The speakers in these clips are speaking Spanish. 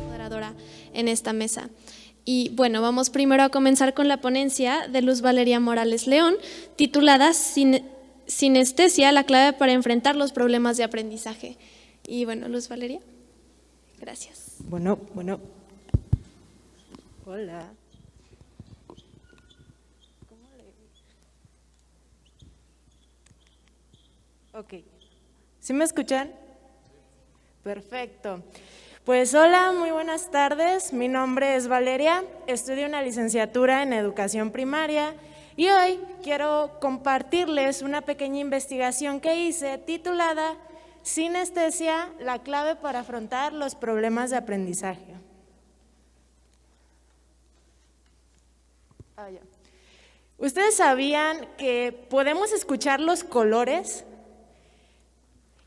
Moderadora en esta mesa. Y bueno, vamos primero a comenzar con la ponencia de Luz Valeria Morales León, titulada Sinestesia, la clave para enfrentar los problemas de aprendizaje. Y bueno, Luz Valeria, gracias. Bueno. Hola. Ok. ¿Sí me escuchan? Perfecto. Pues hola, muy buenas tardes. Mi nombre es Valeria, estudio una licenciatura en educación primaria y hoy quiero compartirles una pequeña investigación que hice titulada Sinestesia, la clave para afrontar los problemas de aprendizaje. ¿Ustedes sabían que podemos escuchar los colores?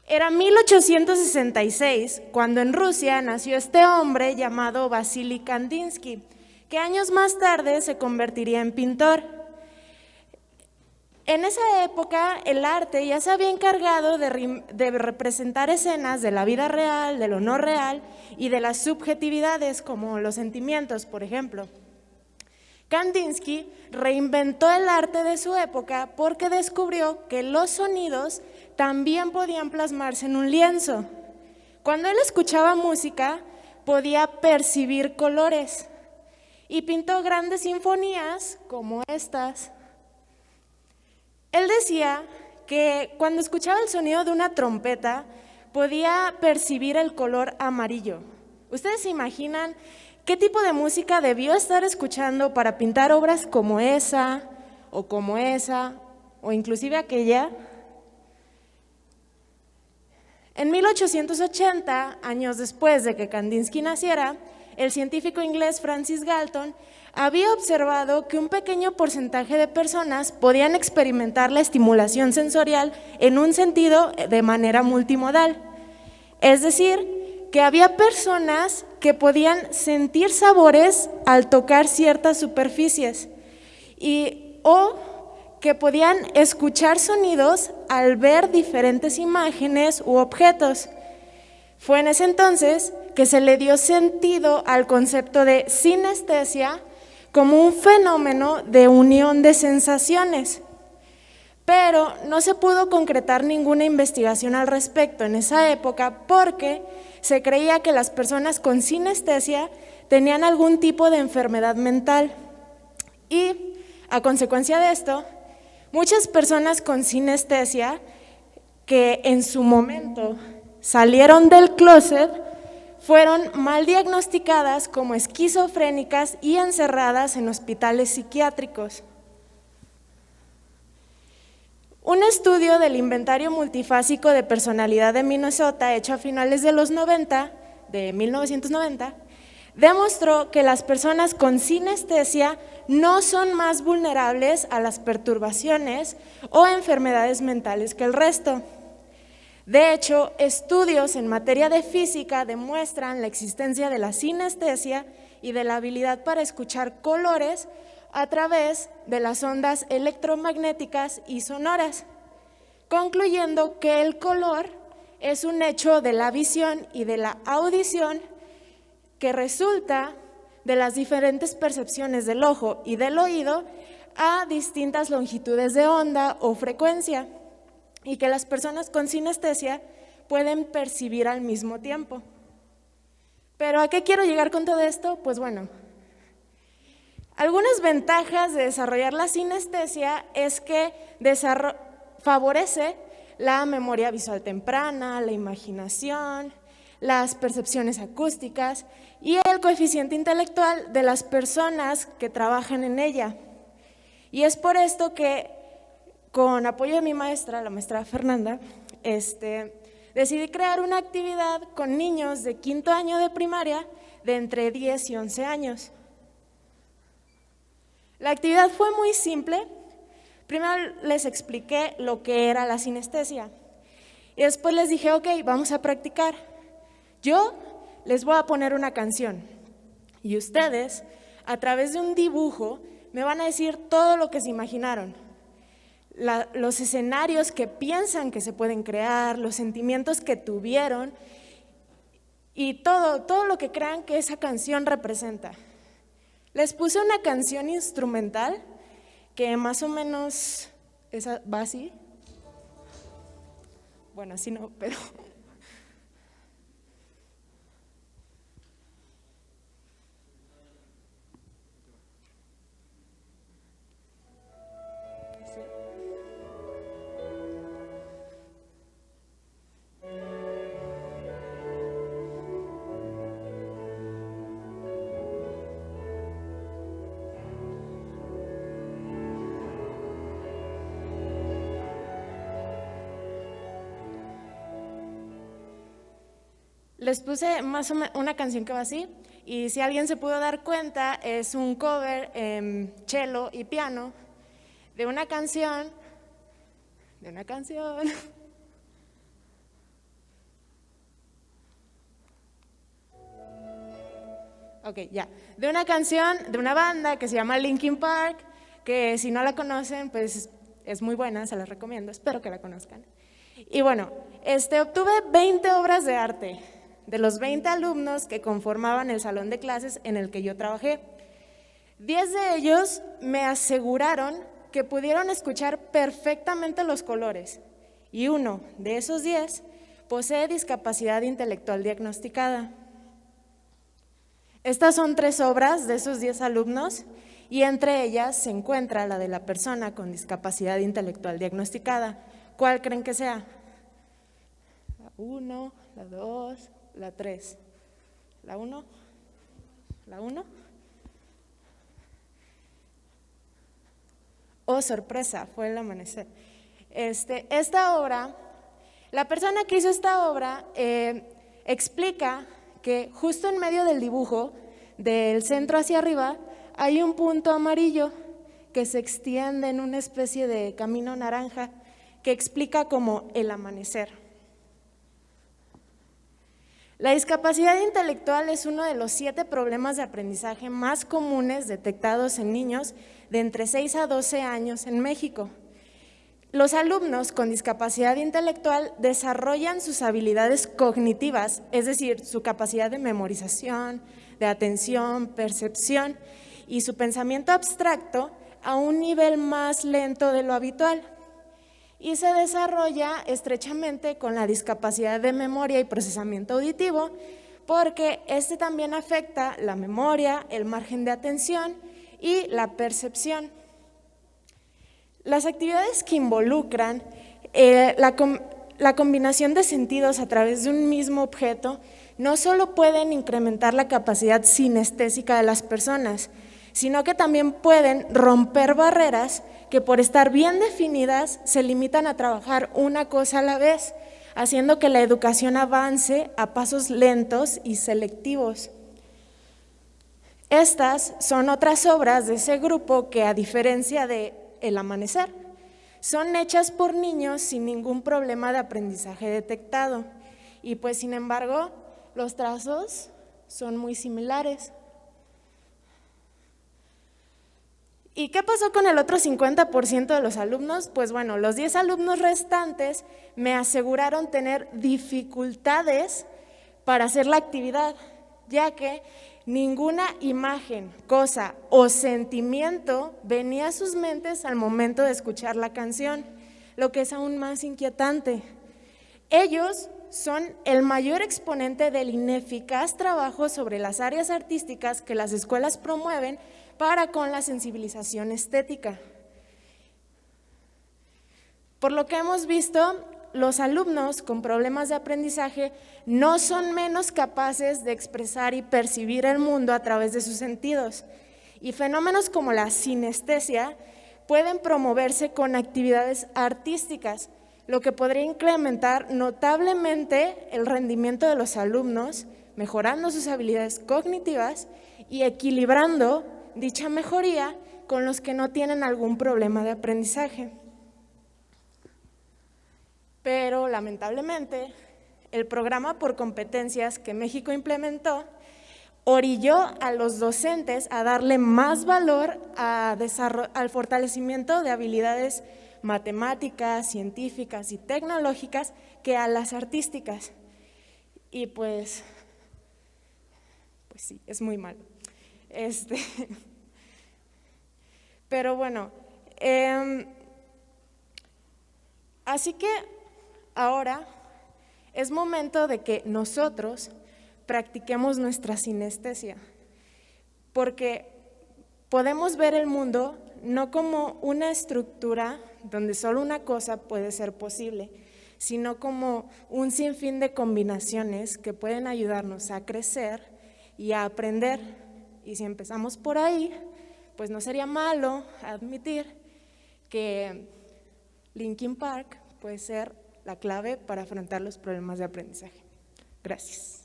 Era 1866 cuando en Rusia nació este hombre llamado Vasily Kandinsky, que años más tarde se convertiría en pintor. En esa época el arte ya se había encargado de representar escenas de la vida real, de lo no real y de las subjetividades como los sentimientos, por ejemplo. Kandinsky reinventó el arte de su época porque descubrió que los sonidos también podían plasmarse en un lienzo. Cuando él escuchaba música, podía percibir colores y pintó grandes sinfonías como estas. Él decía que cuando escuchaba el sonido de una trompeta, podía percibir el color amarillo. ¿Ustedes se imaginan qué tipo de música debió estar escuchando para pintar obras como esa, o inclusive aquella? En 1880, años después de que Kandinsky naciera, el científico inglés Francis Galton había observado que un pequeño porcentaje de personas podían experimentar la estimulación sensorial en un sentido de manera multimodal. Es decir, que había personas que podían sentir sabores al tocar ciertas superficies o que podían escuchar sonidos al ver diferentes imágenes u objetos. Fue en ese entonces que se le dio sentido al concepto de sinestesia como un fenómeno de unión de sensaciones. Pero no se pudo concretar ninguna investigación al respecto en esa época porque se creía que las personas con sinestesia tenían algún tipo de enfermedad mental. Y a consecuencia de esto, muchas personas con sinestesia que en su momento salieron del closet fueron mal diagnosticadas como esquizofrénicas y encerradas en hospitales psiquiátricos. Un estudio del inventario multifásico de personalidad de Minnesota, hecho a finales de los 1990, demostró que las personas con sinestesia no son más vulnerables a las perturbaciones o enfermedades mentales que el resto. De hecho, estudios en materia de física demuestran la existencia de la sinestesia y de la habilidad para escuchar colores a través de las ondas electromagnéticas y sonoras, concluyendo que el color es un hecho de la visión y de la audición que resulta de las diferentes percepciones del ojo y del oído a distintas longitudes de onda o frecuencia, y que las personas con sinestesia pueden percibir al mismo tiempo. ¿Pero a qué quiero llegar con todo esto? Pues bueno, algunas ventajas de desarrollar la sinestesia es que favorece la memoria visual temprana, la imaginación, las percepciones acústicas y el coeficiente intelectual de las personas que trabajan en ella. Y es por esto que, con apoyo de mi maestra, la maestra Fernanda, decidí crear una actividad con niños de 5º año de primaria de entre 10 y 11 años. La actividad fue muy simple. Primero les expliqué lo que era la sinestesia y después les dije, ok, vamos a practicar. Yo les voy a poner una canción y ustedes, a través de un dibujo, me van a decir todo lo que se imaginaron. los escenarios que piensan que se pueden crear, los sentimientos que tuvieron y todo lo que crean que esa canción representa. Les puse una canción instrumental que más o menos va así. Bueno, así no, pero… Les puse más o menos una canción que va así, y si alguien se pudo dar cuenta, es un cover en cello y piano de una canción. Ok, ya. De una canción de una banda que se llama Linkin Park, que si no la conocen, pues es muy buena, se la recomiendo, espero que la conozcan. Y bueno, obtuve 20 obras de arte de los 20 alumnos que conformaban el salón de clases en el que yo trabajé. 10 de ellos me aseguraron que pudieron escuchar perfectamente los colores, y uno de esos 10 posee discapacidad intelectual diagnosticada. Estas son 3 obras de esos 10 alumnos, y entre ellas se encuentra la de la persona con discapacidad intelectual diagnosticada. ¿Cuál creen que sea? La 1, la 2, la 3. ¿La 1? ¿La 1? Oh, sorpresa, fue El Amanecer. Esta obra, la persona que hizo esta obra explica que justo en medio del dibujo, del centro hacia arriba, hay un punto amarillo que se extiende en una especie de camino naranja que explica como el amanecer. La discapacidad intelectual es uno de los 7 problemas de aprendizaje más comunes detectados en niños de entre 6 a 12 años en México. Los alumnos con discapacidad intelectual desarrollan sus habilidades cognitivas, es decir, su capacidad de memorización, de atención, percepción y su pensamiento abstracto a un nivel más lento de lo habitual, y se desarrolla estrechamente con la discapacidad de memoria y procesamiento auditivo, porque también afecta la memoria, el margen de atención y la percepción. Las actividades que involucran la combinación de sentidos a través de un mismo objeto no solo pueden incrementar la capacidad sinestésica de las personas, sino que también pueden romper barreras que por estar bien definidas se limitan a trabajar una cosa a la vez, haciendo que la educación avance a pasos lentos y selectivos. Estas son otras obras de ese grupo que, a diferencia de El Amanecer, son hechas por niños sin ningún problema de aprendizaje detectado, y pues sin embargo los trazos son muy similares. ¿Y qué pasó con el otro 50% de los alumnos? Pues bueno, los 10 alumnos restantes me aseguraron tener dificultades para hacer la actividad, ya que ninguna imagen, cosa o sentimiento venía a sus mentes al momento de escuchar la canción, lo que es aún más inquietante. Ellos son el mayor exponente del ineficaz trabajo sobre las áreas artísticas que las escuelas promueven para con la sensibilización estética. Por lo que hemos visto, los alumnos con problemas de aprendizaje no son menos capaces de expresar y percibir el mundo a través de sus sentidos, y fenómenos como la sinestesia pueden promoverse con actividades artísticas, lo que podría incrementar notablemente el rendimiento de los alumnos, mejorando sus habilidades cognitivas y equilibrando dicha mejoría con los que no tienen algún problema de aprendizaje. Pero lamentablemente, el programa por competencias que México implementó orilló a los docentes a darle más valor al fortalecimiento de habilidades matemáticas, científicas y tecnológicas que a las artísticas. Y pues sí, es muy malo. Pero bueno, así que ahora es momento de que nosotros practiquemos nuestra sinestesia, porque podemos ver el mundo no como una estructura donde solo una cosa puede ser posible, sino como un sinfín de combinaciones que pueden ayudarnos a crecer y a aprender. Y si empezamos por ahí, pues no sería malo admitir que Linkin Park puede ser la clave para afrontar los problemas de aprendizaje. Gracias.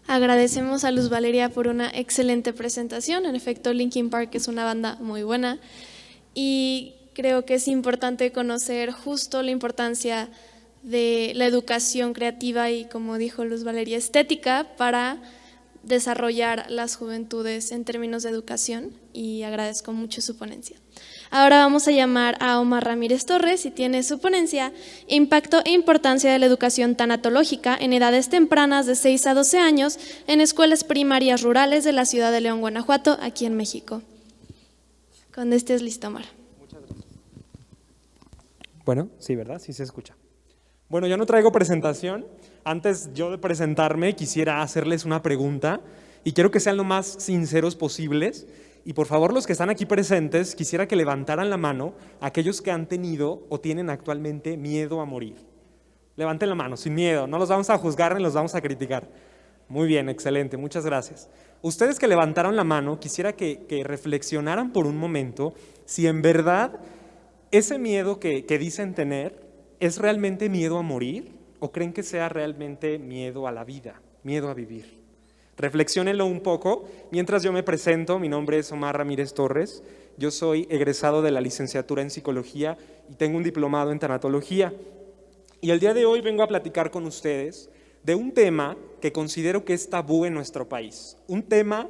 Agradecemos a Luz Valeria por una excelente presentación. En efecto, Linkin Park es una banda muy buena y creo que es importante conocer justo la importancia de la educación creativa y, como dijo Luz Valeria, estética para desarrollar las juventudes en términos de educación, y agradezco mucho su ponencia. Ahora vamos a llamar a Omar Ramírez Torres y tiene su ponencia Impacto e importancia de la educación tanatológica en edades tempranas de 6 a 12 años en escuelas primarias rurales de la ciudad de León, Guanajuato, aquí en México. Cuando estés listo, Omar. Muchas gracias. Bueno, sí, ¿verdad? Sí se escucha. Bueno, yo no traigo presentación. Antes yo de presentarme quisiera hacerles una pregunta y quiero que sean lo más sinceros posibles. Y por favor, los que están aquí presentes, quisiera que levantaran la mano aquellos que han tenido o tienen actualmente miedo a morir. Levanten la mano, sin miedo, no los vamos a juzgar ni los vamos a criticar. Muy bien, excelente, muchas gracias. Ustedes que levantaron la mano, quisiera que reflexionaran por un momento si en verdad ese miedo que dicen tener es realmente miedo a morir o creen que sea realmente miedo a la vida, miedo a vivir. Reflexiónenlo un poco. Mientras yo me presento, mi nombre es Omar Ramírez Torres, yo soy egresado de la licenciatura en Psicología y tengo un diplomado en Tanatología. Y el día de hoy vengo a platicar con ustedes de un tema que considero que es tabú en nuestro país, un tema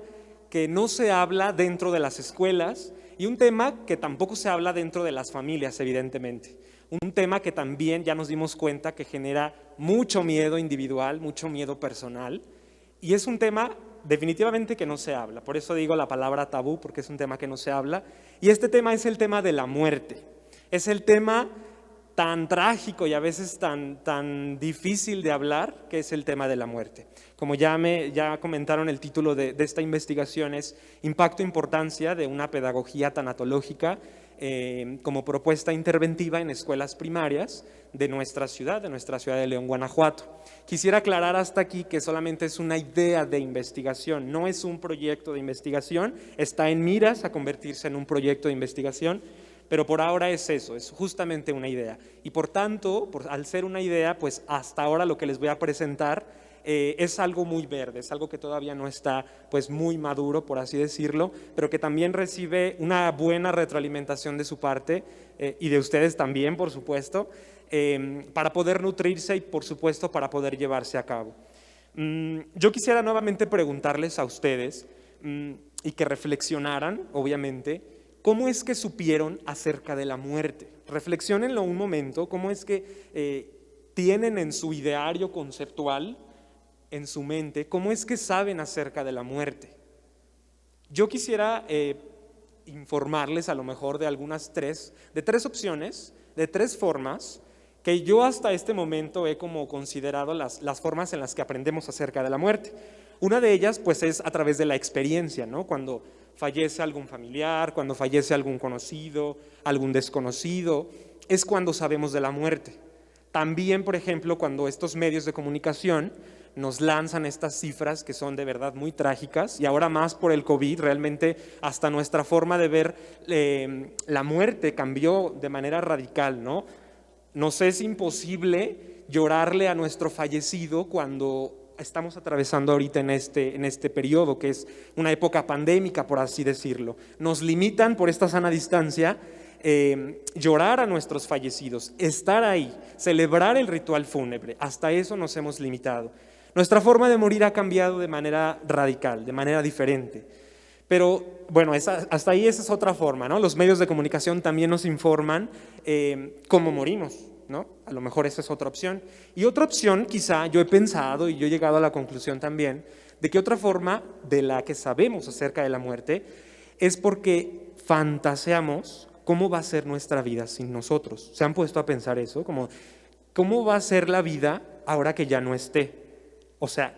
que no se habla dentro de las escuelas y un tema que tampoco se habla dentro de las familias, evidentemente. Un tema que también ya nos dimos cuenta que genera mucho miedo individual, mucho miedo personal. Y es un tema definitivamente que no se habla, por eso digo la palabra tabú, porque es un tema que no se habla. Y este tema es el tema de la muerte, es el tema tan trágico y a veces tan difícil de hablar, que es el tema de la muerte. Como ya comentaron, el título de esta investigación es Impacto e importancia de una pedagogía tanatológica como propuesta interventiva en escuelas primarias de nuestra ciudad de León, Guanajuato. Quisiera aclarar hasta aquí que solamente es una idea de investigación, no es un proyecto de investigación, está en miras a convertirse en un proyecto de investigación, pero por ahora es eso, es justamente una idea. Y por tanto, al ser una idea, pues hasta ahora lo que les voy a presentar es algo muy verde, es algo que todavía no está pues muy maduro, por así decirlo, pero que también recibe una buena retroalimentación de su parte y de ustedes también, por supuesto, para poder nutrirse y por supuesto para poder llevarse a cabo. Yo quisiera nuevamente preguntarles a ustedes y que reflexionaran, obviamente, ¿cómo es que supieron acerca de la muerte? Reflexiónenlo un momento, ¿cómo es que tienen en su ideario conceptual, en su mente, cómo es que saben acerca de la muerte? Yo quisiera informarles a lo mejor de tres opciones, de tres formas que yo hasta este momento he como considerado las formas en las que aprendemos acerca de la muerte. Una de ellas pues es a través de la experiencia, ¿no? Cuando fallece algún familiar, cuando fallece algún conocido, algún desconocido, es cuando sabemos de la muerte. También, por ejemplo, cuando estos medios de comunicación nos lanzan estas cifras que son de verdad muy trágicas, y ahora más por el COVID, realmente hasta nuestra forma de ver la muerte cambió de manera radical, ¿no? Nos es imposible llorarle a nuestro fallecido cuando estamos atravesando ahorita en este periodo, que es una época pandémica, por así decirlo. Nos limitan por esta sana distancia llorar a nuestros fallecidos, estar ahí, celebrar el ritual fúnebre, hasta eso nos hemos limitado. Nuestra forma de morir ha cambiado de manera radical, de manera diferente. Pero bueno, hasta ahí esa es otra forma, ¿no? Los medios de comunicación también nos informan cómo morimos, ¿no? A lo mejor esa es otra opción. Y otra opción, quizá yo he pensado y yo he llegado a la conclusión también, de que otra forma de la que sabemos acerca de la muerte es porque fantaseamos cómo va a ser nuestra vida sin nosotros. ¿Se han puesto a pensar eso? Como, ¿cómo va a ser la vida ahora que ya no esté? O sea,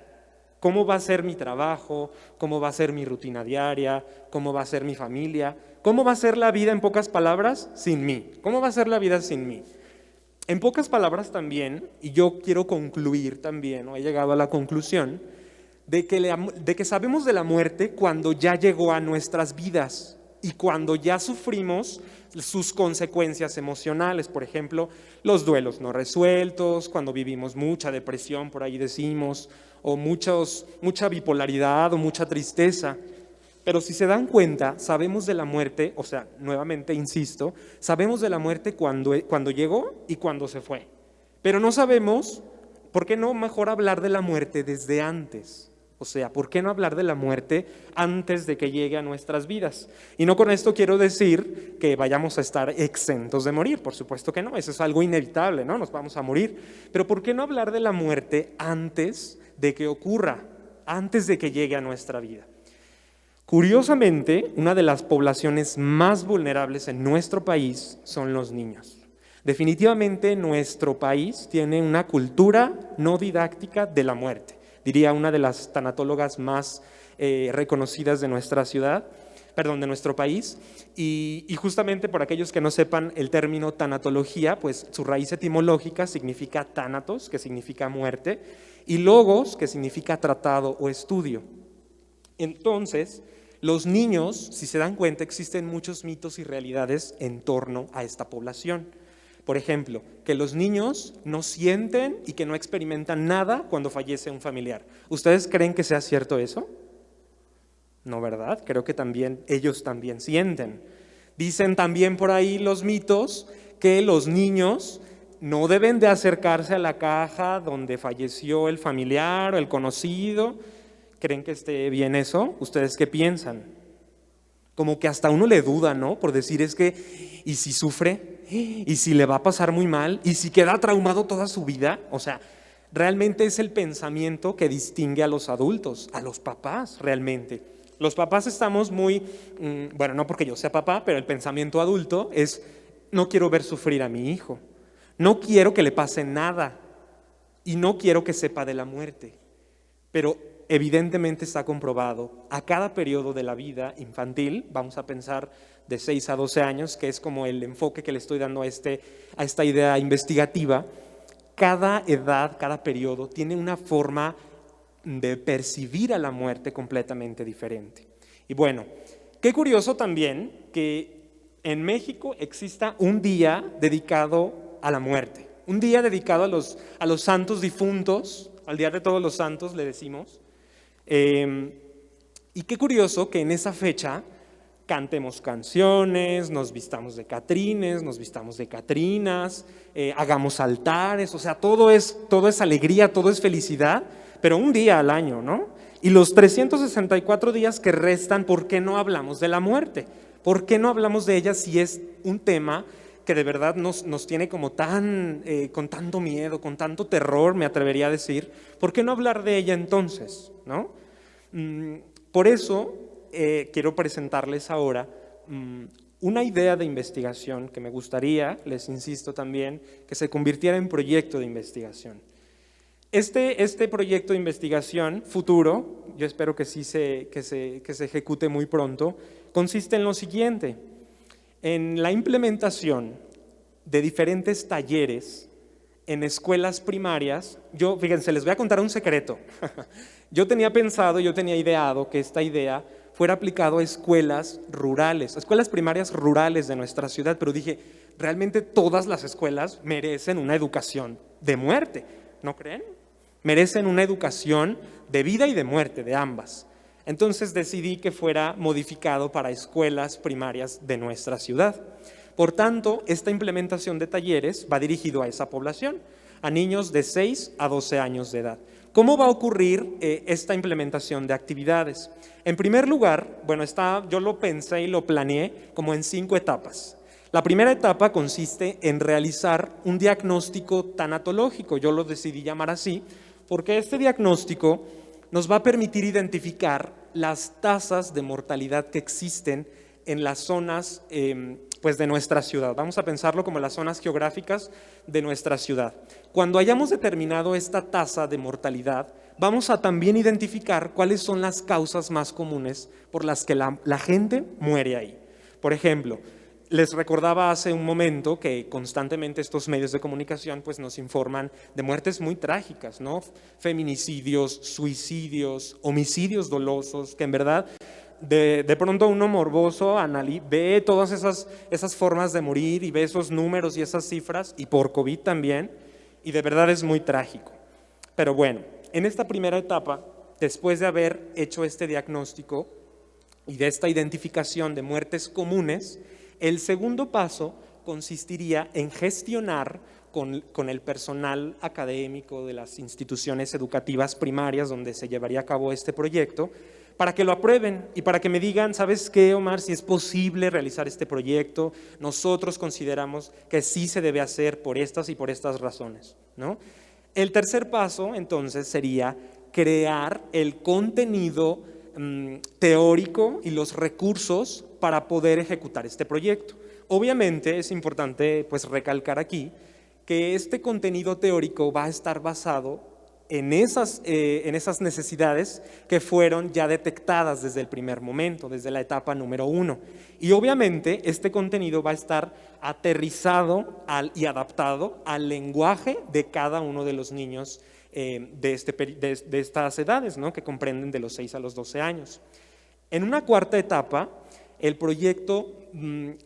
¿cómo va a ser mi trabajo? ¿Cómo va a ser mi rutina diaria? ¿Cómo va a ser mi familia? ¿Cómo va a ser la vida, en pocas palabras, sin mí? ¿Cómo va a ser la vida sin mí? En pocas palabras también, y yo quiero concluir también, o he llegado a la conclusión, de que sabemos de la muerte cuando ya llegó a nuestras vidas y cuando ya sufrimos sus consecuencias emocionales, por ejemplo, los duelos no resueltos, cuando vivimos mucha depresión, por ahí decimos, o mucha bipolaridad o mucha tristeza. Pero si se dan cuenta, sabemos de la muerte, o sea, nuevamente insisto, sabemos de la muerte cuando llegó y cuando se fue. Pero no sabemos, ¿por qué no mejor hablar de la muerte desde antes? O sea, ¿por qué no hablar de la muerte antes de que llegue a nuestras vidas? Y no con esto quiero decir que vayamos a estar exentos de morir, por supuesto que no, eso es algo inevitable, ¿no? Nos vamos a morir. Pero ¿por qué no hablar de la muerte antes de que ocurra, antes de que llegue a nuestra vida? Curiosamente, una de las poblaciones más vulnerables en nuestro país son los niños. Definitivamente nuestro país tiene una cultura no didáctica de la muerte. Diría una de las tanatólogas más reconocidas de nuestra ciudad, perdón, de nuestro país, y justamente por aquellos que no sepan el término tanatología, pues su raíz etimológica significa tánatos, que significa muerte, y logos, que significa tratado o estudio. Entonces, los niños, si se dan cuenta, existen muchos mitos y realidades en torno a esta población. Por ejemplo, que los niños no sienten y que no experimentan nada cuando fallece un familiar. ¿Ustedes creen que sea cierto eso? No, ¿verdad? Creo que también ellos también sienten. Dicen también por ahí los mitos que los niños no deben de acercarse a la caja donde falleció el familiar o el conocido. ¿Creen que esté bien eso? ¿Ustedes qué piensan? Como que hasta uno le duda, ¿no? Por decir, es que, ¿y si sufre? ¿Y si le va a pasar muy mal? ¿Y si queda traumado toda su vida? O sea, realmente es el pensamiento que distingue a los adultos, a los papás realmente. Los papás estamos muy, bueno, no porque yo sea papá, pero el pensamiento adulto es, no quiero ver sufrir a mi hijo, no quiero que le pase nada y no quiero que sepa de la muerte. Pero evidentemente está comprobado, a cada periodo de la vida infantil, vamos a pensar de 6 a 12 años, que es como el enfoque que le estoy dando a esta idea investigativa, cada edad, cada periodo tiene una forma de percibir a la muerte completamente diferente. Y bueno, qué curioso también que en México exista un día dedicado a la muerte, un día dedicado a los santos difuntos, al Día de Todos los Santos le decimos. Y qué curioso que en esa fecha cantemos canciones, nos vistamos de catrines, nos vistamos de catrinas, hagamos altares, o sea, todo es alegría, todo es felicidad, pero un día al año, ¿no? Y los 364 días que restan, ¿por qué no hablamos de la muerte? ¿Por qué no hablamos de ella si es un tema que de verdad nos tiene como con tanto miedo, con tanto terror, me atrevería a decir? ¿Por qué no hablar de ella entonces, no? Por eso quiero presentarles ahora una idea de investigación que me gustaría, les insisto también, que se convirtiera en proyecto de investigación. Este proyecto de investigación futuro, yo espero que sí que se ejecute muy pronto, consiste en lo siguiente: en la implementación de diferentes talleres en escuelas primarias. Fíjense, les voy a contar un secreto. Yo tenía ideado que esta idea fuera aplicado a escuelas rurales, a escuelas primarias rurales de nuestra ciudad, pero dije, realmente todas las escuelas merecen una educación de muerte, ¿no creen? Merecen una educación de vida y de muerte, de ambas. Entonces decidí que fuera modificado para escuelas primarias de nuestra ciudad. Por tanto, esta implementación de talleres va dirigido a esa población, a niños de 6 a 12 años de edad. ¿Cómo va a ocurrir esta implementación de actividades? En primer lugar, bueno, yo lo pensé y lo planeé como en 5 etapas. La primera etapa consiste en realizar un diagnóstico tanatológico, yo lo decidí llamar así, porque este diagnóstico nos va a permitir identificar las tasas de mortalidad que existen en las zonas pues de nuestra ciudad. Vamos a pensarlo como las zonas geográficas de nuestra ciudad. Cuando hayamos determinado esta tasa de mortalidad, vamos a también identificar cuáles son las causas más comunes por las que la gente muere ahí. Por ejemplo, les recordaba hace un momento que constantemente estos medios de comunicación pues nos informan de muertes muy trágicas, ¿no? Feminicidios, suicidios, homicidios dolosos, que en verdad de pronto uno morboso ve todas esas formas de morir y ve esos números y esas cifras, y por COVID también, y de verdad es muy trágico. Pero bueno, en esta primera etapa, después de haber hecho este diagnóstico y de esta identificación de muertes comunes, el segundo paso consistiría en gestionar con el personal académico de las instituciones educativas primarias donde se llevaría a cabo este proyecto, para que lo aprueben y para que me digan, ¿sabes qué, Omar? Si es posible realizar este proyecto, nosotros consideramos que sí se debe hacer por estas y por estas razones, ¿no? El tercer paso, entonces, sería crear el contenido teórico y los recursos para poder ejecutar este proyecto. Obviamente es importante pues recalcar aquí que este contenido teórico va a estar basado en esas necesidades que fueron ya detectadas desde el primer momento, desde la etapa número 1. Y obviamente este contenido va a estar aterrizado y adaptado al lenguaje de cada uno de los niños de estas edades, ¿no? Que comprenden de los 6 a los 12 años. En una cuarta etapa, el proyecto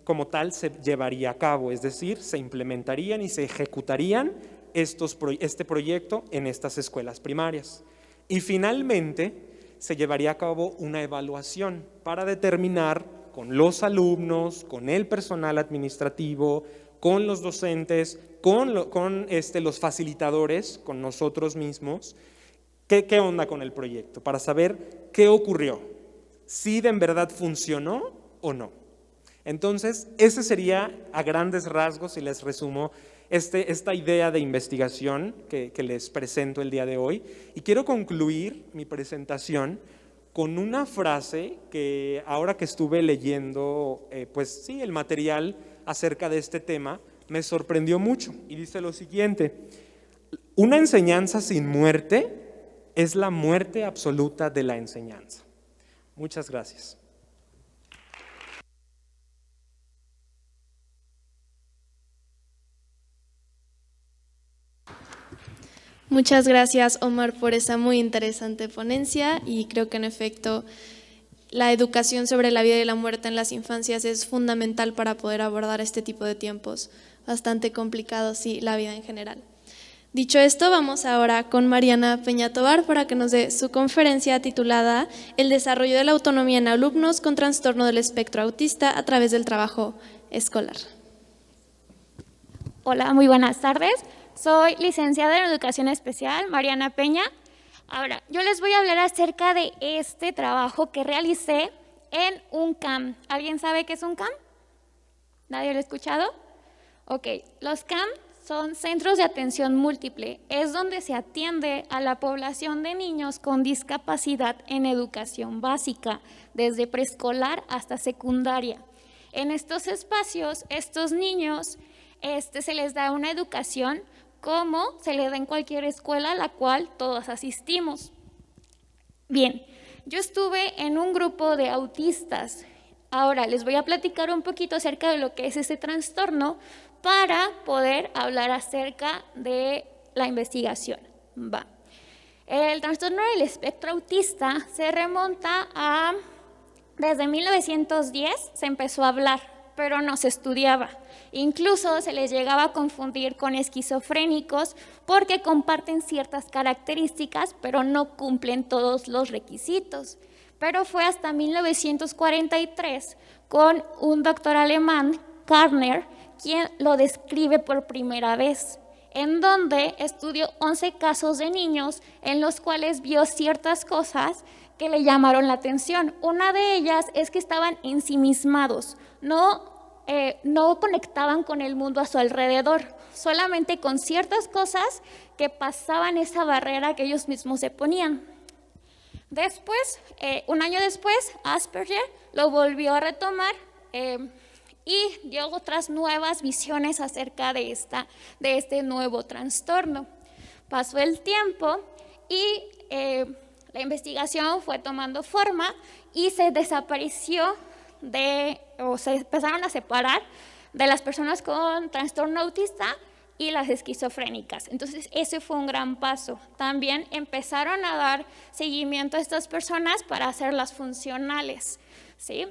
como tal se llevaría a cabo, es decir, se implementarían y se ejecutarían este proyecto en estas escuelas primarias. Y finalmente se llevaría a cabo una evaluación para determinar con los alumnos, con el personal administrativo, con los docentes, con los facilitadores, con nosotros mismos, qué onda con el proyecto, para saber qué ocurrió, si en verdad funcionó o no. Entonces, ese sería a grandes rasgos, si les resumo, esta idea de investigación que les presento el día de hoy. Y quiero concluir mi presentación con una frase que ahora que estuve leyendo pues sí, el material acerca de este tema, me sorprendió mucho y dice lo siguiente: una enseñanza sin muerte es la muerte absoluta de la enseñanza. Muchas gracias. Muchas gracias, Omar, por esa muy interesante ponencia, y creo que en efecto la educación sobre la vida y la muerte en las infancias es fundamental para poder abordar este tipo de tiempos bastante complicados y la vida en general. Dicho esto, vamos ahora con Mariana Peña Tovar para que nos dé su conferencia titulada El desarrollo de la autonomía en alumnos con trastorno del espectro autista a través del trabajo escolar. Hola, muy buenas tardes. Soy licenciada en Educación Especial, Mariana Peña. Ahora, yo les voy a hablar acerca de este trabajo que realicé en un CAM. ¿Alguien sabe qué es un CAM? ¿Nadie lo ha escuchado? Ok, los CAM son centros de atención múltiple. Es donde se atiende a la población de niños con discapacidad en educación básica, desde preescolar hasta secundaria. En estos espacios, estos niños se les da una educación como se le da en cualquier escuela a la cual todos asistimos. Bien, yo estuve en un grupo de autistas. Ahora les voy a platicar un poquito acerca de lo que es ese trastorno para poder hablar acerca de la investigación. El trastorno del espectro autista se remonta a, desde 1910 se empezó a hablar, pero no se estudiaba. Incluso se les llegaba a confundir con esquizofrénicos porque comparten ciertas características, pero no cumplen todos los requisitos. Pero fue hasta 1943 con un doctor alemán, Karner, quien lo describe por primera vez. en donde estudió 11 casos de niños en los cuales vio ciertas cosas que le llamaron la atención. Una de ellas es que estaban ensimismados, no conectaban con el mundo a su alrededor, solamente con ciertas cosas que pasaban esa barrera que ellos mismos se ponían. Después, un año después, Asperger lo volvió a retomar y dio otras nuevas visiones acerca de este nuevo trastorno. Pasó el tiempo y la investigación fue tomando forma y se desapareció o se empezaron a separar de las personas con trastorno autista y las esquizofrénicas. Entonces, ese fue un gran paso. También empezaron a dar seguimiento a estas personas para hacerlas funcionales, ¿sí?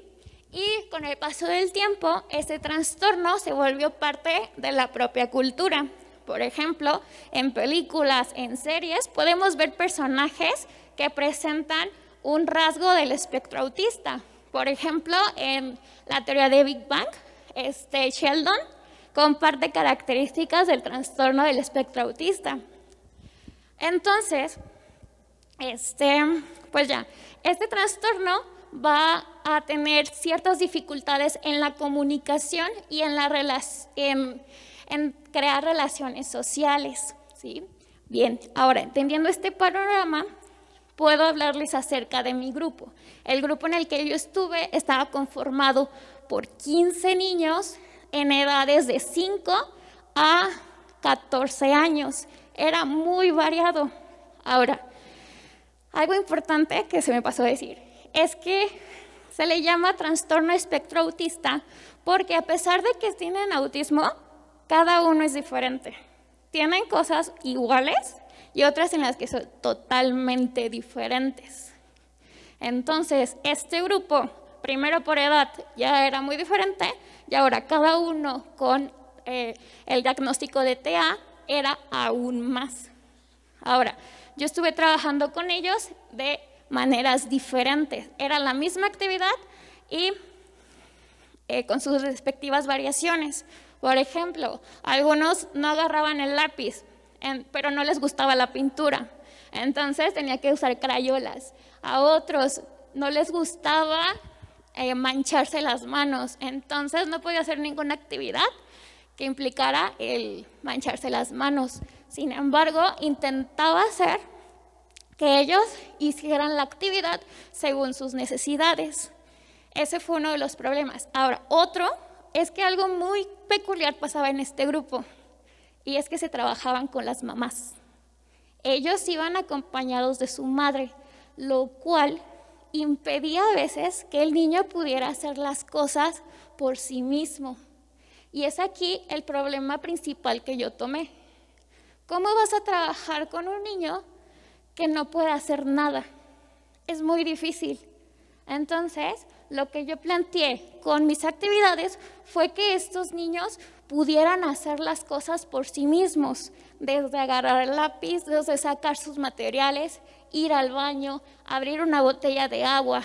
Y con el paso del tiempo, este trastorno se volvió parte de la propia cultura. Por ejemplo, en películas, en series, podemos ver personajes que presentan un rasgo del espectro autista. Por ejemplo, en la teoría de Big Bang, Sheldon comparte características del trastorno del espectro autista. Entonces, pues ya, este trastorno va a tener ciertas dificultades en la comunicación y en crear relaciones sociales, ¿sí? Bien, ahora, entendiendo este panorama, puedo hablarles acerca de mi grupo. El grupo en el que yo estuve estaba conformado por 15 niños en edades de 5 a 14 años. Era muy variado. Ahora, algo importante que se me pasó a decir es que se le llama trastorno espectro autista porque a pesar de que tienen autismo, cada uno es diferente. Tienen cosas iguales y otras en las que son totalmente diferentes. Entonces, este grupo, primero por edad, ya era muy diferente y ahora cada uno con el diagnóstico de TEA era aún más. Ahora, yo estuve trabajando con ellos de maneras diferentes. Era la misma actividad y con sus respectivas variaciones. Por ejemplo, algunos no agarraban el lápiz, pero no les gustaba la pintura. Entonces tenía que usar crayolas. A otros no les gustaba mancharse las manos. Entonces no podía hacer ninguna actividad que implicara el mancharse las manos. Sin embargo, intentaba hacer que ellos hicieran la actividad según sus necesidades. Ese fue uno de los problemas. Ahora, otro es que algo muy peculiar pasaba en este grupo, y es que se trabajaban con las mamás. Ellos iban acompañados de su madre, lo cual impedía a veces que el niño pudiera hacer las cosas por sí mismo. Y es aquí el problema principal que yo tomé. ¿Cómo vas a trabajar con un niño que no puede hacer nada? Es muy difícil. Entonces, lo que yo planteé con mis actividades fue que estos niños pudieran hacer las cosas por sí mismos, desde agarrar el lápiz, desde sacar sus materiales, ir al baño, abrir una botella de agua,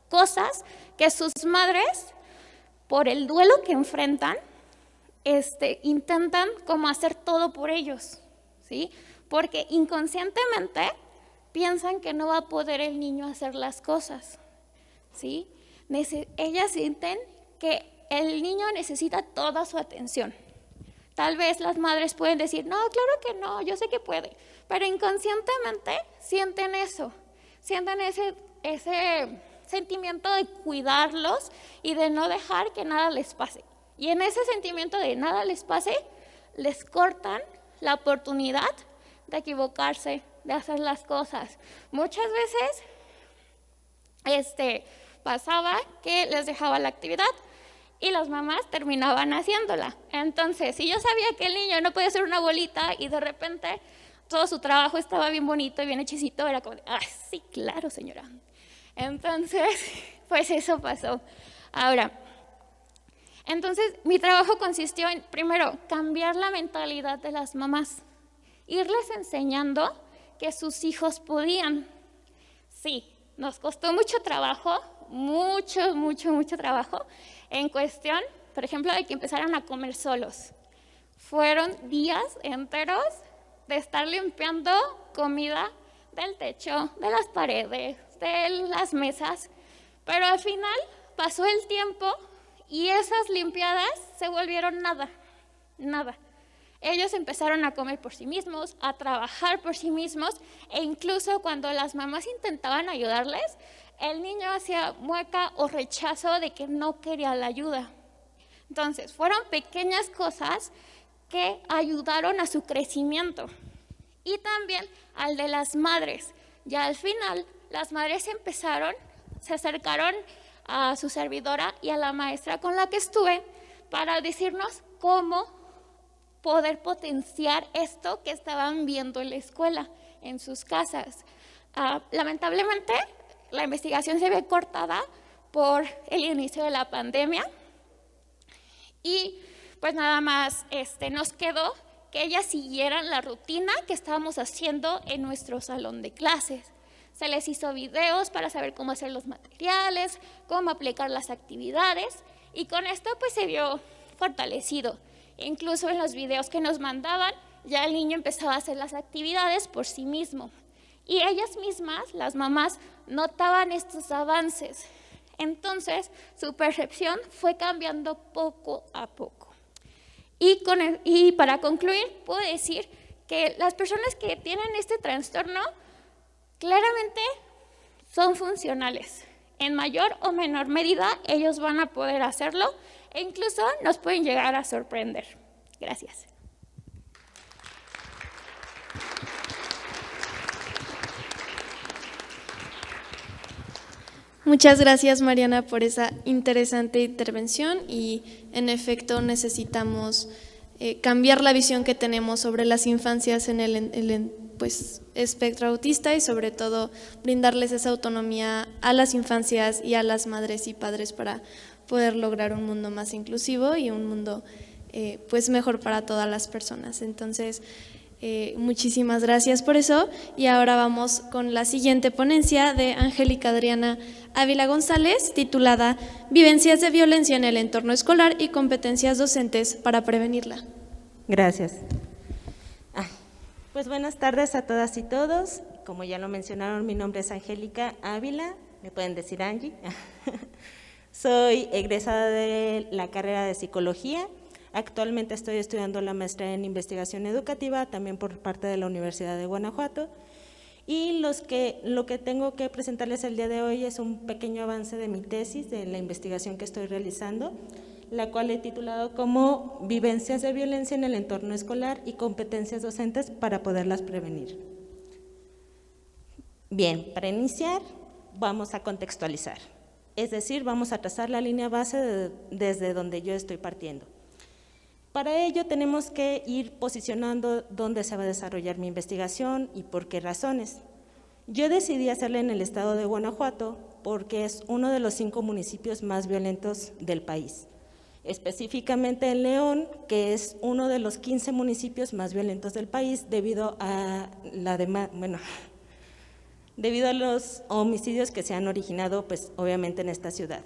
cosas que sus madres, por el duelo que enfrentan, intentan como hacer todo por ellos, ¿sí? Porque inconscientemente piensan que no va a poder el niño hacer las cosas, ¿sí? Ellas sienten que el niño necesita toda su atención. Tal vez las madres pueden decir, no, claro que no, yo sé que puede, pero inconscientemente sienten eso, sienten ese sentimiento de cuidarlos y de no dejar que nada les pase. Y en ese sentimiento de nada les pase, les cortan la oportunidad de equivocarse, de hacer las cosas. Muchas veces pasaba que les dejaba la actividad y las mamás terminaban haciéndola. Entonces, si yo sabía que el niño no podía hacer una bolita y de repente todo su trabajo estaba bien bonito y bien hechicito, era como, sí, claro, señora. Entonces, pues eso pasó. Ahora, entonces mi trabajo consistió en, primero, cambiar la mentalidad de las mamás, irles enseñando que sus hijos podían. Sí, nos costó mucho trabajo, mucho trabajo, en cuestión, por ejemplo, de que empezaran a comer solos. Fueron días enteros de estar limpiando comida del techo, de las paredes, de las mesas, pero al final pasó el tiempo y esas limpiadas se volvieron nada, nada. Ellos empezaron a comer por sí mismos, a trabajar por sí mismos, e incluso cuando las mamás intentaban ayudarles, el niño hacía mueca o rechazo de que no quería la ayuda. Entonces, fueron pequeñas cosas que ayudaron a su crecimiento y también al de las madres. Ya al final, las madres se acercaron a su servidora y a la maestra con la que estuve para decirnos cómo poder potenciar esto que estaban viendo en la escuela, en sus casas. Lamentablemente, la investigación se ve cortada por el inicio de la pandemia y pues nada más nos quedó que ellas siguieran la rutina que estábamos haciendo en nuestro salón de clases. Se les hizo videos para saber cómo hacer los materiales, cómo aplicar las actividades y con esto pues se vio fortalecido. Incluso en los videos que nos mandaban ya el niño empezaba a hacer las actividades por sí mismo. Y ellas mismas, las mamás, notaban estos avances. Entonces, su percepción fue cambiando poco a poco. Y para concluir, puedo decir que las personas que tienen este trastorno claramente son funcionales. En mayor o menor medida, ellos van a poder hacerlo e incluso nos pueden llegar a sorprender. Gracias. Muchas gracias, Mariana, por esa interesante intervención y en efecto necesitamos cambiar la visión que tenemos sobre las infancias en el espectro autista y sobre todo brindarles esa autonomía a las infancias y a las madres y padres para poder lograr un mundo más inclusivo y un mundo mejor para todas las personas. Entonces, muchísimas gracias por eso y ahora vamos con la siguiente ponencia de Angélica Adriana Ávila González, titulada Vivencias de violencia en el entorno escolar y competencias docentes para prevenirla. Gracias. Pues buenas tardes a todas y todos. Como ya lo mencionaron, mi nombre es Angélica Ávila, me pueden decir Angie. Soy egresada de la carrera de Psicología. Actualmente estoy estudiando la maestría en Investigación Educativa, también por parte de la Universidad de Guanajuato. Y lo que tengo que presentarles el día de hoy es un pequeño avance de mi tesis, de la investigación que estoy realizando, la cual he titulado como Vivencias de violencia en el entorno escolar y competencias docentes para poderlas prevenir. Bien, para iniciar vamos a contextualizar, es decir, vamos a trazar la línea base desde donde yo estoy partiendo. Para ello tenemos que ir posicionando dónde se va a desarrollar mi investigación y por qué razones. Yo decidí hacerla en el estado de Guanajuato porque es uno de los 5 municipios más violentos del país. Específicamente en León, que es uno de los 15 municipios más violentos del país debido a los homicidios que se han originado, pues obviamente en esta ciudad.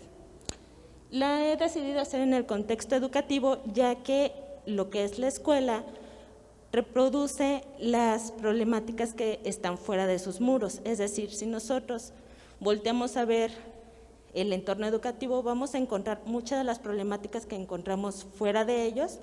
La he decidido hacer en el contexto educativo, ya que lo que es la escuela reproduce las problemáticas que están fuera de sus muros. Es decir, si nosotros volteamos a ver el entorno educativo, vamos a encontrar muchas de las problemáticas que encontramos fuera de ellos,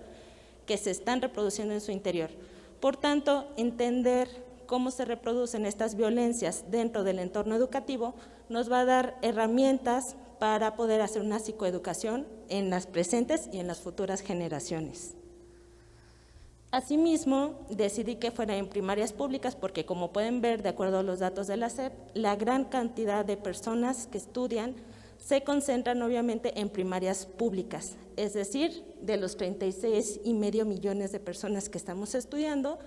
que se están reproduciendo en su interior. Por tanto, entender cómo se reproducen estas violencias dentro del entorno educativo nos va a dar herramientas para poder hacer una psicoeducación en las presentes y en las futuras generaciones. Asimismo, decidí que fuera en primarias públicas porque, como pueden ver, de acuerdo a los datos de la SEP, la gran cantidad de personas que estudian se concentran obviamente en primarias públicas, es decir, de los 36,5 millones de personas que estamos estudiando,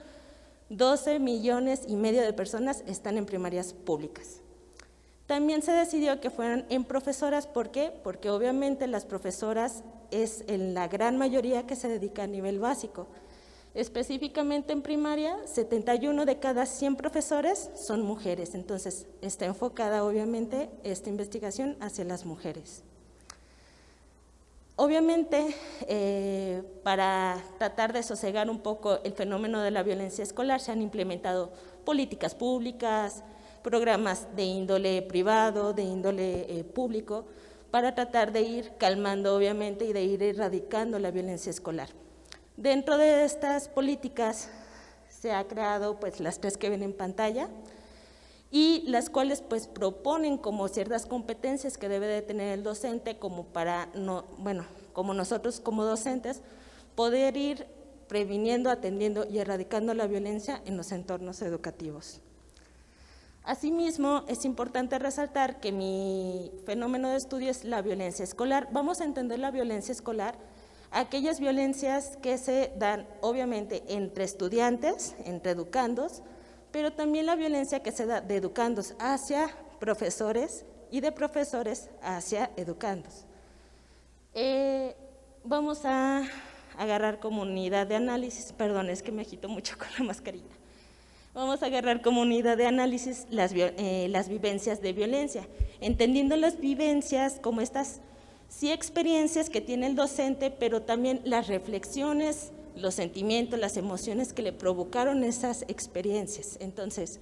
12,5 millones de personas están en primarias públicas. También se decidió que fueran en profesoras, ¿por qué? Porque obviamente las profesoras es en la gran mayoría que se dedica a nivel básico. Específicamente en primaria, 71 de cada 100 profesores son mujeres, entonces está enfocada obviamente esta investigación hacia las mujeres. Obviamente, para tratar de sosegar un poco el fenómeno de la violencia escolar, se han implementado políticas públicas, programas de índole privado, de índole público, para tratar de ir calmando, obviamente, y de ir erradicando la violencia escolar. Dentro de estas políticas se ha creado pues las 3 que ven en pantalla, y las cuales pues proponen como ciertas competencias que debe de tener el docente como para, como nosotros como docentes, poder ir previniendo, atendiendo y erradicando la violencia en los entornos educativos. Asimismo, es importante resaltar que mi fenómeno de estudio es la violencia escolar. Vamos a entender la violencia escolar, aquellas violencias que se dan obviamente entre estudiantes, entre educandos, pero también la violencia que se da de educandos hacia profesores y de profesores hacia educandos. Vamos a agarrar como unidad de análisis, perdón, es que me agito mucho con la mascarilla. Vamos a agarrar como unidad de análisis las vivencias de violencia, entendiendo las vivencias como estas sí experiencias que tiene el docente, pero también las reflexiones, los sentimientos, las emociones que le provocaron esas experiencias. Entonces,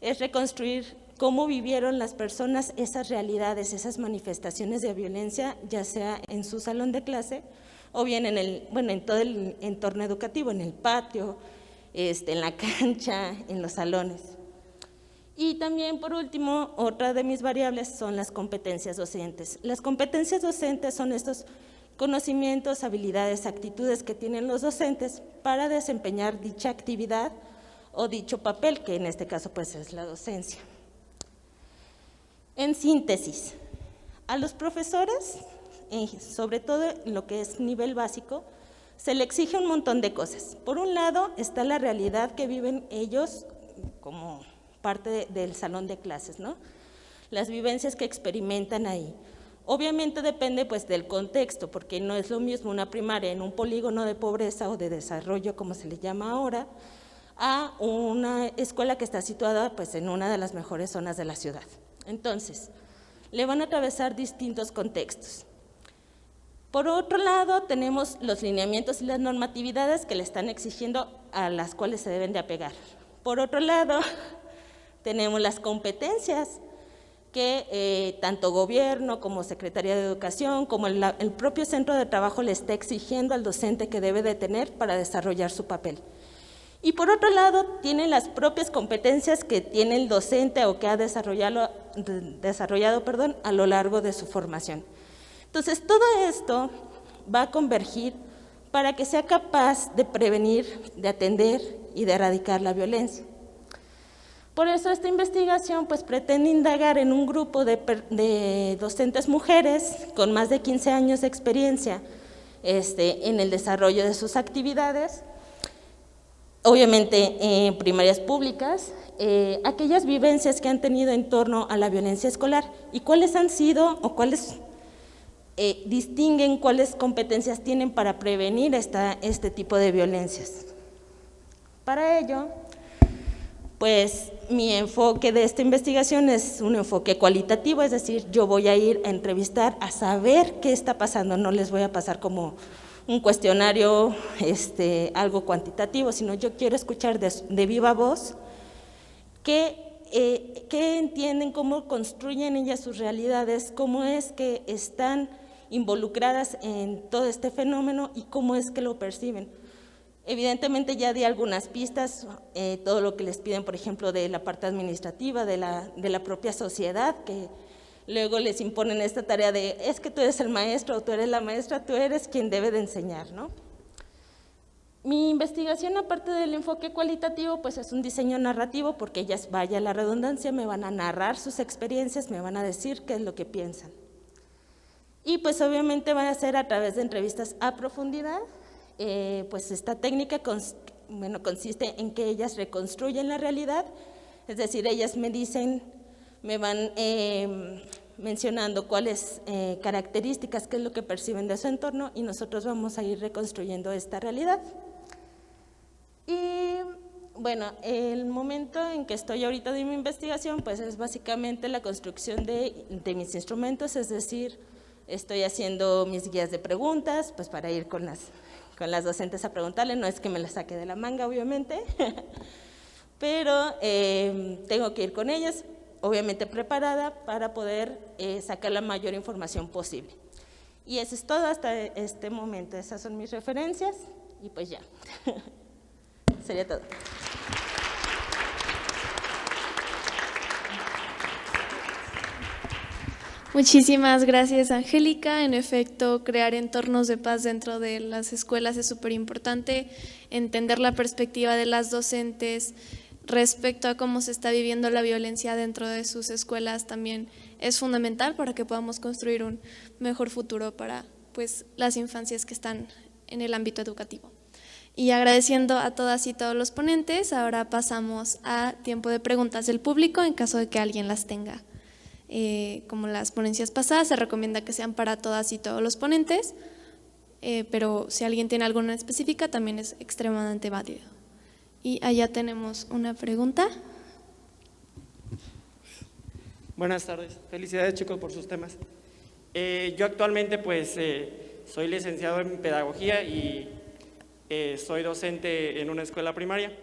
es reconstruir cómo vivieron las personas esas realidades, esas manifestaciones de violencia, ya sea en su salón de clase o bien en todo el entorno educativo, en el patio, en la cancha, en los salones. Y también, por último, otra de mis variables son las competencias docentes. Las competencias docentes son estos conocimientos, habilidades, actitudes que tienen los docentes para desempeñar dicha actividad o dicho papel, que en este caso pues es la docencia. En síntesis, a los profesores, sobre todo en lo que es nivel básico, se le exige un montón de cosas. Por un lado está la realidad que viven ellos como parte del salón de clases, ¿no? Las vivencias que experimentan ahí. Obviamente depende pues del contexto, porque no es lo mismo una primaria en un polígono de pobreza o de desarrollo, como se le llama ahora, a una escuela que está situada pues en una de las mejores zonas de la ciudad. Entonces, le van a atravesar distintos contextos. Por otro lado, tenemos los lineamientos y las normatividades que le están exigiendo a las cuales se deben de apegar. Por otro lado, tenemos las competencias que tanto gobierno como Secretaría de Educación, como el propio centro de trabajo le está exigiendo al docente que debe de tener para desarrollar su papel. Y por otro lado, tiene las propias competencias que tiene el docente o que ha desarrollado a lo largo de su formación. Entonces, todo esto va a convergir para que sea capaz de prevenir, de atender y de erradicar la violencia. Por eso esta investigación pues pretende indagar en un grupo de docentes mujeres con más de 15 años de experiencia en el desarrollo de sus actividades, obviamente en primarias públicas, aquellas vivencias que han tenido en torno a la violencia escolar y cuáles han sido o cuáles distinguen, cuáles competencias tienen para prevenir este tipo de violencias. Para ello, pues mi enfoque de esta investigación es un enfoque cualitativo, es decir, yo voy a ir a entrevistar, a saber qué está pasando, no les voy a pasar como un cuestionario, algo cuantitativo, sino yo quiero escuchar de viva voz qué entienden, cómo construyen ellas sus realidades, cómo es que están involucradas en todo este fenómeno y cómo es que lo perciben. Evidentemente ya di algunas pistas, todo lo que les piden, por ejemplo, de la parte administrativa, de la propia sociedad, que luego les imponen esta tarea de, es que tú eres el maestro o tú eres la maestra, tú eres quien debe de enseñar, ¿no? Mi investigación, aparte del enfoque cualitativo, pues es un diseño narrativo, porque ellas, vaya la redundancia, me van a narrar sus experiencias, me van a decir qué es lo que piensan. Y pues obviamente van a ser a través de entrevistas a profundidad. Pues esta técnica consiste en que ellas reconstruyen la realidad, es decir, ellas me dicen, me van mencionando cuáles características, qué es lo que perciben de su entorno y nosotros vamos a ir reconstruyendo esta realidad. Y bueno, el momento en que estoy ahorita de mi investigación pues es básicamente la construcción de mis instrumentos, es decir, Estoy haciendo mis guías de preguntas, pues para ir con las docentes a preguntarle, no es que me las saque de la manga, obviamente, pero tengo que ir con ellas, obviamente preparada para poder sacar la mayor información posible. Y eso es todo hasta este momento, esas son mis referencias y pues ya, sería todo. Muchísimas gracias, Angélica. En efecto, crear entornos de paz dentro de las escuelas es súper importante, entender la perspectiva de las docentes respecto a cómo se está viviendo la violencia dentro de sus escuelas también es fundamental para que podamos construir un mejor futuro para pues, las infancias que están en el ámbito educativo. Y agradeciendo a todas y todos los ponentes, ahora pasamos a tiempo de preguntas del público en caso de que alguien las tenga. Como las ponencias pasadas, se recomienda que sean para todas y todos los ponentes, pero si alguien tiene alguna específica también es extremadamente válido. Y allá tenemos una pregunta. Buenas tardes, felicidades chicos por sus temas. Yo actualmente pues soy licenciado en pedagogía y soy docente en una escuela primaria.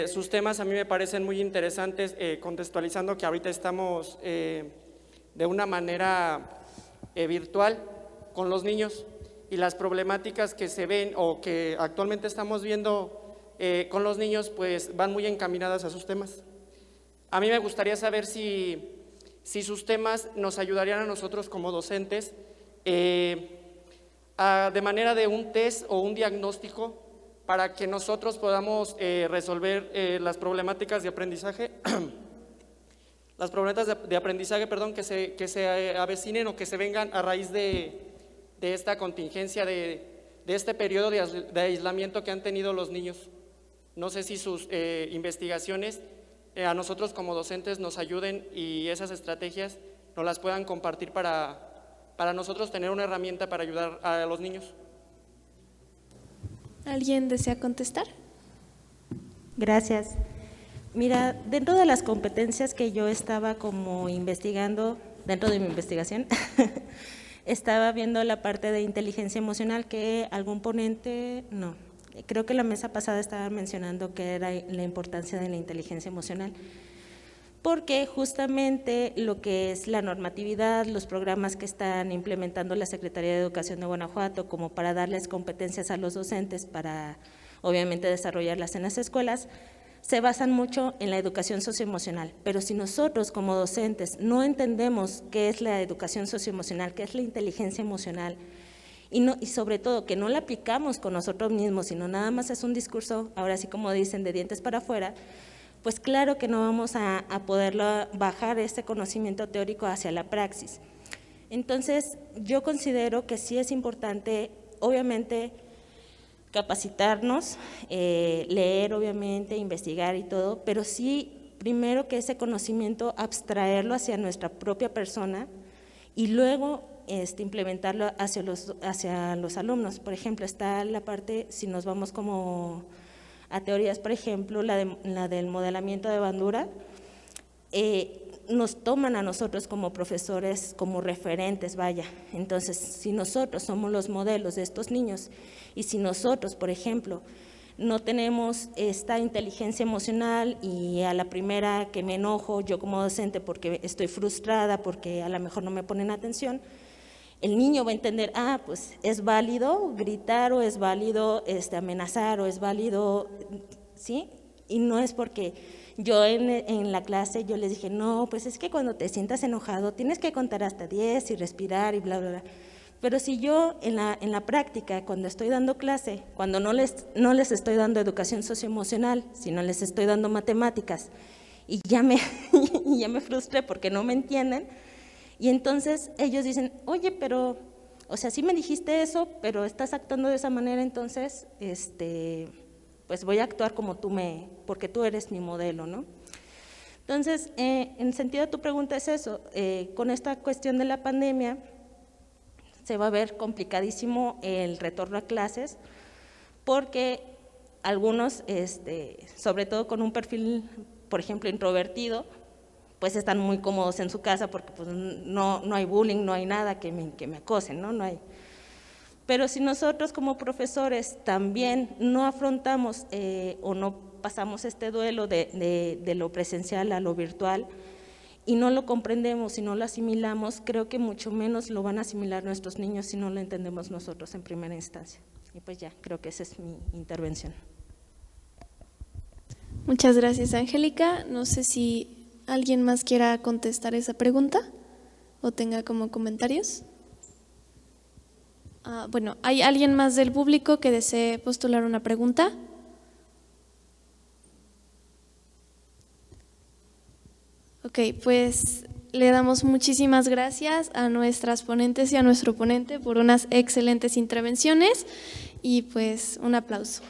Sus temas a mí me parecen muy interesantes, contextualizando que ahorita estamos de una manera virtual con los niños y las problemáticas que se ven o que actualmente estamos viendo con los niños pues van muy encaminadas a sus temas. A mí me gustaría saber si sus temas nos ayudarían a nosotros como docentes de manera de un test o un diagnóstico para que nosotros podamos resolver las problemáticas de aprendizaje, que se avecinen o que se vengan a raíz de esta contingencia, de este periodo de aislamiento que han tenido los niños. No sé si sus investigaciones a nosotros como docentes nos ayuden y esas estrategias nos las puedan compartir para nosotros tener una herramienta para ayudar a los niños. ¿Alguien desea contestar? Gracias. Mira, dentro de las competencias que yo estaba como investigando, dentro de mi investigación, estaba viendo la parte de inteligencia emocional que algún ponente, no, creo que la mesa pasada estaba mencionando que era la importancia de la inteligencia emocional, porque justamente lo que es la normatividad, los programas que están implementando la Secretaría de Educación de Guanajuato como para darles competencias a los docentes para obviamente desarrollarlas en las escuelas, se basan mucho en la educación socioemocional, pero si nosotros como docentes no entendemos qué es la educación socioemocional, qué es la inteligencia emocional, y sobre todo que no la aplicamos con nosotros mismos, sino nada más es un discurso, ahora sí como dicen, de dientes para afuera, pues claro que no vamos a poderlo bajar ese conocimiento teórico hacia la praxis. Entonces, yo considero que sí es importante, obviamente, capacitarnos, leer, obviamente, investigar y todo, pero sí, primero que ese conocimiento abstraerlo hacia nuestra propia persona y luego implementarlo hacia los alumnos. Por ejemplo, está la parte, si nos vamos como a teorías, por ejemplo, la del modelamiento de Bandura, nos toman a nosotros como profesores como referentes, vaya. Entonces, si nosotros somos los modelos de estos niños y si nosotros, por ejemplo, no tenemos esta inteligencia emocional y a la primera que me enojo yo como docente porque estoy frustrada, porque a lo mejor no me ponen atención, el niño va a entender, pues es válido gritar o es válido amenazar o es válido, ¿sí? Y no es porque yo en la clase yo les dije, no, pues es que cuando te sientas enojado tienes que contar hasta 10 y respirar y bla, bla, bla. Pero si yo en la práctica, cuando estoy dando clase, cuando no les estoy dando educación socioemocional, sino les estoy dando matemáticas y ya me frustré porque no me entienden, y entonces ellos dicen, oye, pero, o sea, sí me dijiste eso, pero estás actuando de esa manera, entonces, pues voy a actuar como porque tú eres mi modelo, ¿no? Entonces, en sentido de tu pregunta es eso, con esta cuestión de la pandemia, se va a ver complicadísimo el retorno a clases, porque algunos, sobre todo con un perfil, por ejemplo, introvertido, pues están muy cómodos en su casa porque pues no hay bullying, no hay nada que me acosen, ¿no? No hay. Pero si nosotros como profesores también no afrontamos o no pasamos este duelo de lo presencial a lo virtual y no lo comprendemos y no lo asimilamos, creo que mucho menos lo van a asimilar nuestros niños si no lo entendemos nosotros en primera instancia. Y pues ya, creo que esa es mi intervención. Muchas gracias, Angélica. No sé si alguien más quiera contestar esa pregunta o tenga como comentarios. Bueno, ¿hay alguien más del público que desee postular una pregunta? Ok, pues le damos muchísimas gracias a nuestras ponentes y a nuestro ponente por unas excelentes intervenciones y pues un aplauso.